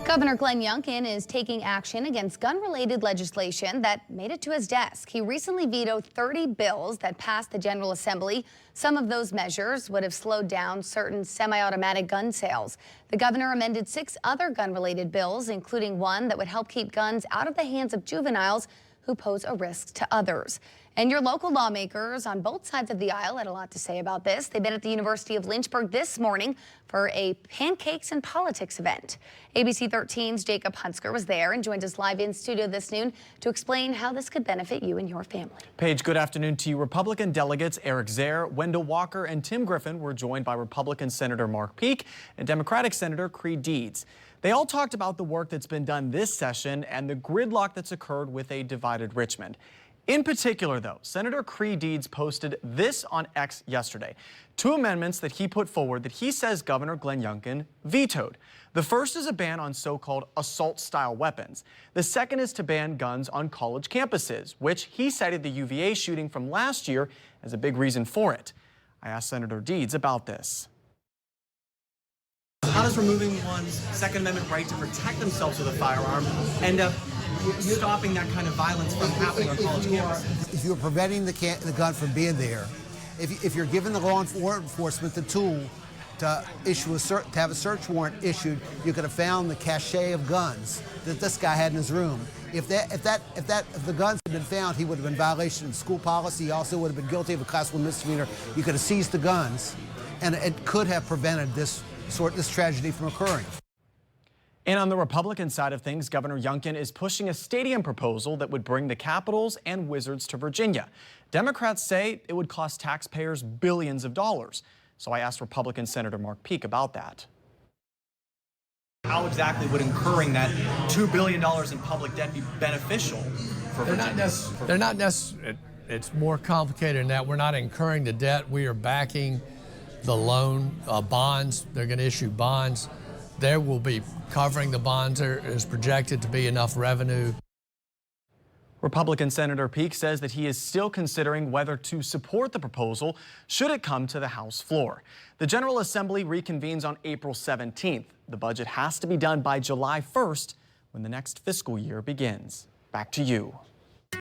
Governor Glenn Youngkin is taking action against gun-related legislation that made it to his desk. He recently vetoed 30 bills that passed the General Assembly. Some of those measures would have slowed down certain semi-automatic gun sales. The governor amended 6 other gun-related bills, including one that would help keep guns out of the hands of juveniles who pose a risk to others. And your local lawmakers on both sides of the aisle had a lot to say about this. They've been at the University of Lynchburg this morning for a Pancakes and Politics event. ABC 13's Jacob Hunsker was there and joined us live in studio this noon to explain how this could benefit you and your family. Paige, good afternoon to you. Republican delegates Eric Zare, Wendell Walker, and Tim Griffin were joined by Republican Senator Mark Peake and Democratic Senator Creed Deeds. They all talked about the work that's been done this session and the gridlock that's occurred with a divided Richmond. In particular, though, Senator Creed Deeds posted this on X yesterday. 2 amendments that he put forward that he says Governor Glenn Youngkin vetoed. The first is a ban on so-called assault-style weapons. The second is to ban guns on college campuses, which he cited the UVA shooting from last year as a big reason for it. I asked Senator Deeds about this. How does removing one's Second Amendment right to protect themselves with a firearm end up stopping that kind of violence from happening on college campuses? If you're preventing the gun from being there, if you're giving the law enforcement the tool to have a search warrant issued, you could have found the cache of guns that this guy had in his room. If the guns had been found, he would have been in violation of school policy. He also would have been guilty of a Class 1 misdemeanor. You could have seized the guns, and it could have prevented this tragedy from occurring. And on the Republican side of things, Governor Youngkin is pushing a stadium proposal that would bring the Capitals and Wizards to Virginia. Democrats say it would cost taxpayers billions of dollars. So I asked Republican Senator Mark Peake about that. How exactly would incurring that $2 billion in public debt be beneficial for Virginia? They're not necessarily. It's more complicated than that. We're not incurring the debt. We are backing the loan, bonds. They're going to issue bonds. There will be covering the bonds. There is projected to be enough revenue. Republican Senator Peake says that he is still considering whether to support the proposal should it come to the House floor. The General Assembly reconvenes on April 17th. The budget has to be done by July 1st when the next fiscal year begins. Back to you.